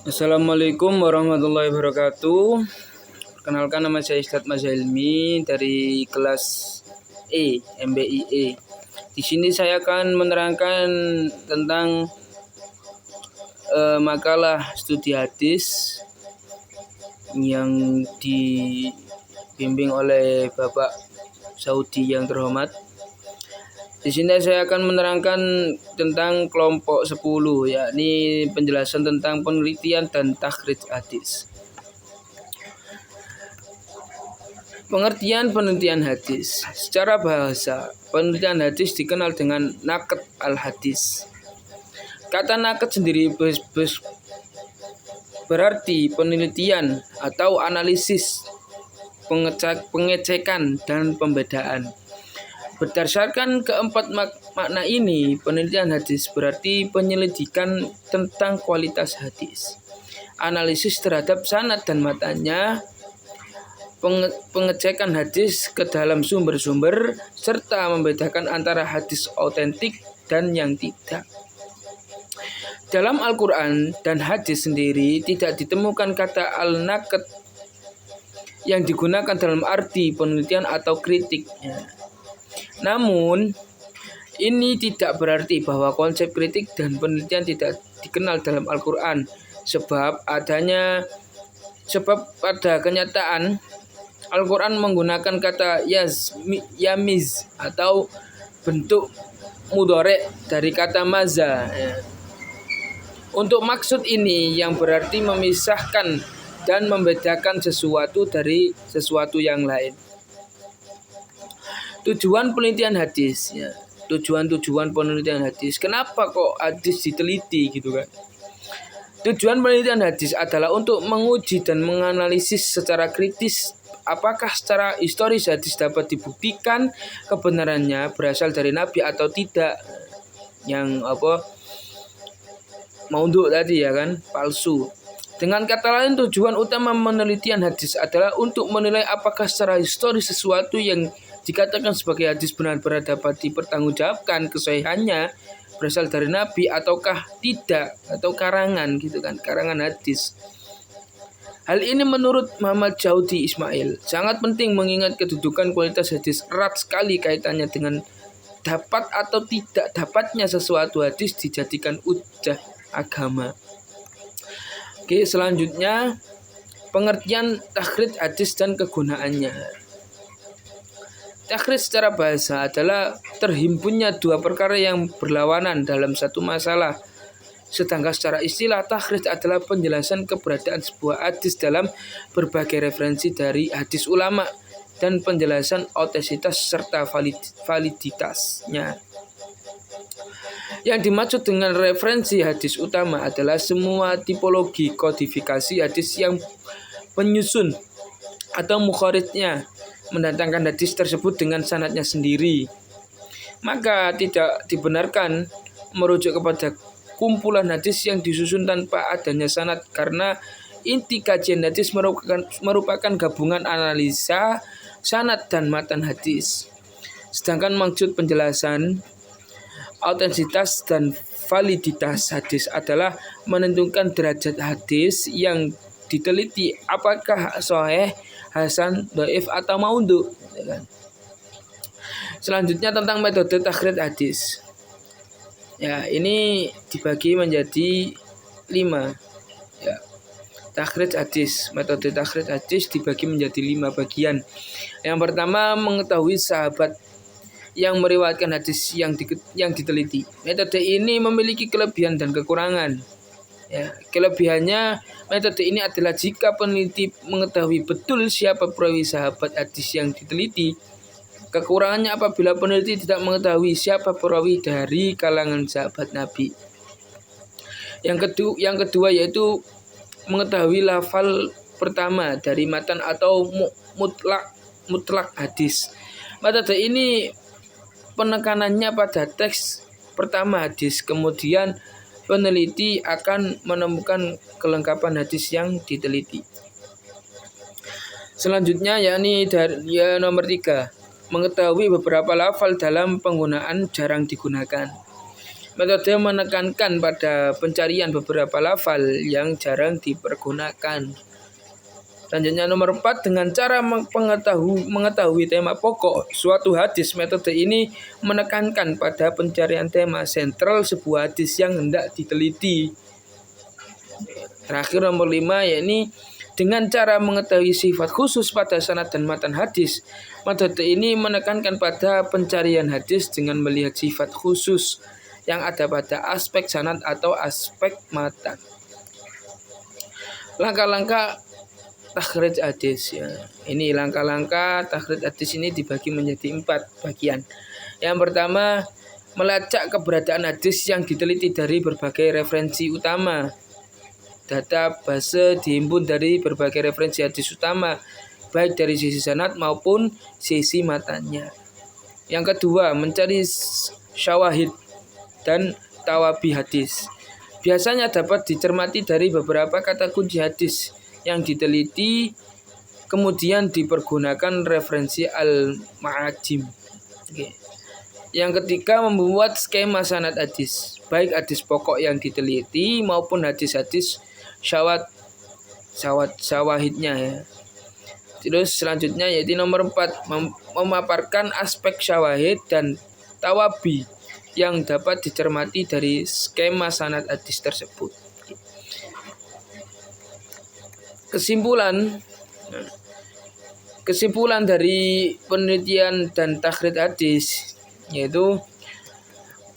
Assalamualaikum warahmatullahi wabarakatuh. Perkenalkan, nama saya Ustadz Mas Helmi dari kelas MBIE. Di sini saya akan menerangkan tentang makalah studi hadis yang dibimbing oleh Bapak Saudi yang terhormat. Di sini saya akan menerangkan tentang kelompok 10, yakni penjelasan tentang penelitian dan takhrij hadis. Pengertian penelitian hadis. Secara bahasa, penelitian hadis dikenal dengan naqd al-hadis. Kata naqd sendiri berarti penelitian atau analisis, pengecekan, dan pembedaan. Berdasarkan keempat makna ini, penelitian hadis berarti penyelidikan tentang kualitas hadis, analisis terhadap sanad dan matanya, pengecekan hadis ke dalam sumber-sumber, serta membedakan antara hadis autentik dan yang tidak. Dalam Al-Quran dan hadis sendiri tidak ditemukan kata al-naqd yang digunakan dalam arti penelitian atau kritik. Namun, ini tidak berarti bahwa konsep kritik dan penelitian tidak dikenal dalam Al-Quran, sebab pada kenyataan Al-Quran menggunakan kata yamiz atau bentuk mudhari dari kata maza. Untuk maksud ini yang berarti memisahkan dan membedakan sesuatu dari sesuatu yang lain. Tujuan penelitian hadis, tujuan penelitian hadis. Kenapa kok hadis diteliti gitu kan? Tujuan penelitian hadis adalah untuk menguji dan menganalisis secara kritis apakah secara historis hadis dapat dibuktikan kebenarannya berasal dari Nabi atau tidak. Yang maudhu tadi palsu. Dengan kata lain, tujuan utama penelitian hadis adalah untuk menilai apakah secara historis sesuatu yang dikatakan sebagai hadis benar-benar dapat dipertanggungjawabkan kesahihannya berasal dari Nabi ataukah tidak, atau karangan karangan hadis. Hal ini menurut Muhammad Jaudi Ismail sangat penting mengingat kedudukan kualitas hadis erat sekali kaitannya dengan dapat atau tidak dapatnya sesuatu hadis dijadikan hujjah agama. Oke, selanjutnya pengertian takhrij hadis dan kegunaannya. Takhrij secara bahasa adalah terhimpunnya dua perkara yang berlawanan dalam satu masalah. Sedangkan secara istilah, takhrij adalah penjelasan keberadaan sebuah hadis dalam berbagai referensi dari hadis ulama dan penjelasan autentisitas serta validitasnya. Yang dimaksud dengan referensi hadis utama adalah semua tipologi kodifikasi hadis yang penyusun atau mukharijnya mendatangkan hadis tersebut dengan sanadnya sendiri. Maka tidak dibenarkan merujuk kepada kumpulan hadis yang disusun tanpa adanya sanad, karena inti kajian hadis merupakan gabungan analisa sanad dan matan hadis. Sedangkan maksud penjelasan autentisitas dan validitas hadis adalah menentukan derajat hadis yang diteliti apakah sahih, hasan, dhaif atau maudhu. Selanjutnya tentang metode takhrij hadis. Ini dibagi menjadi 5. Takhrij hadis, metode takhrij hadis dibagi menjadi 5 bagian. Yang pertama, mengetahui sahabat yang meriwayatkan hadis yang diteliti. Metode ini memiliki kelebihan dan kekurangan. Kelebihannya, metode ini adalah jika peneliti mengetahui betul siapa perawi sahabat hadis yang diteliti. Kekurangannya apabila peneliti tidak mengetahui siapa perawi dari kalangan sahabat Nabi. Yang kedua yaitu mengetahui lafal pertama dari matan atau mutlak hadis. Metode ini penekanannya pada teks pertama hadis, kemudian peneliti akan menemukan kelengkapan hadis yang diteliti. Selanjutnya nomor 3, mengetahui beberapa lafal dalam penggunaan jarang digunakan. Metode menekankan pada pencarian beberapa lafal yang jarang dipergunakan. Selanjutnya nomor 4, dengan cara mengetahui tema pokok suatu hadis. Metode ini menekankan pada pencarian tema sentral sebuah hadis yang hendak diteliti. Terakhir nomor 5, yakni dengan cara mengetahui sifat khusus pada sanad dan matan hadis. Metode ini menekankan pada pencarian hadis dengan melihat sifat khusus yang ada pada aspek sanad atau aspek matan. Langkah-langkah takhrij hadis ya. Ini langkah-langkah takhrij hadis ini dibagi menjadi 4 bagian. Yang pertama, melacak keberadaan hadis yang diteliti dari berbagai referensi utama. Data base dihimpun dari berbagai referensi hadis utama, baik dari sisi sanad maupun sisi matanya. Yang kedua, mencari syawahid dan tawabi hadis. Biasanya dapat dicermati dari beberapa kata kunci hadis yang diteliti, kemudian dipergunakan referensi al-ma'ajim. Yang ketiga, membuat skema sanad hadis, baik hadis pokok yang diteliti maupun hadis-hadis syawahidnya ya. Terus selanjutnya yaitu nomor 4, memaparkan aspek syawahid dan tawabi yang dapat dicermati dari skema sanad hadis tersebut. Kesimpulan dari penelitian dan takhrij hadis, yaitu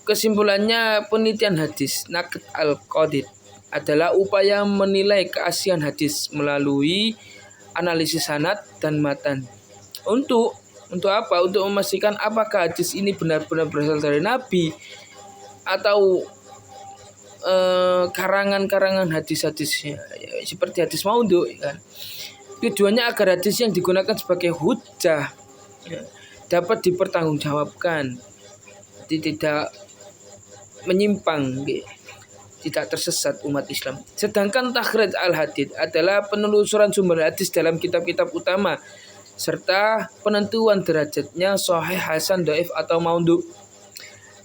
kesimpulannya penelitian hadis naqd al-qadid adalah upaya menilai keaslian hadis melalui analisis sanad dan matan. Untuk apa? Untuk memastikan apakah hadis ini benar-benar berasal dari Nabi atau karangan-karangan hadis-hadisnya seperti hadis maudhu kan. Tujuannya agar hadis yang digunakan sebagai hujjah dapat dipertanggungjawabkan, tidak menyimpang, tidak tersesat umat Islam. Sedangkan takhrij al-hadits adalah penelusuran sumber hadis dalam kitab-kitab utama serta penentuan derajatnya sahih, hasan, dhaif atau maudhu.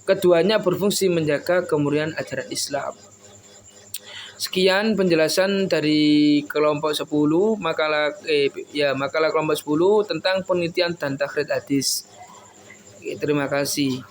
Keduanya berfungsi menjaga kemurnian ajaran Islam. Sekian penjelasan dari kelompok 10 makalah kelompok 10 tentang penelitian dan takhrij hadis. Terima kasih.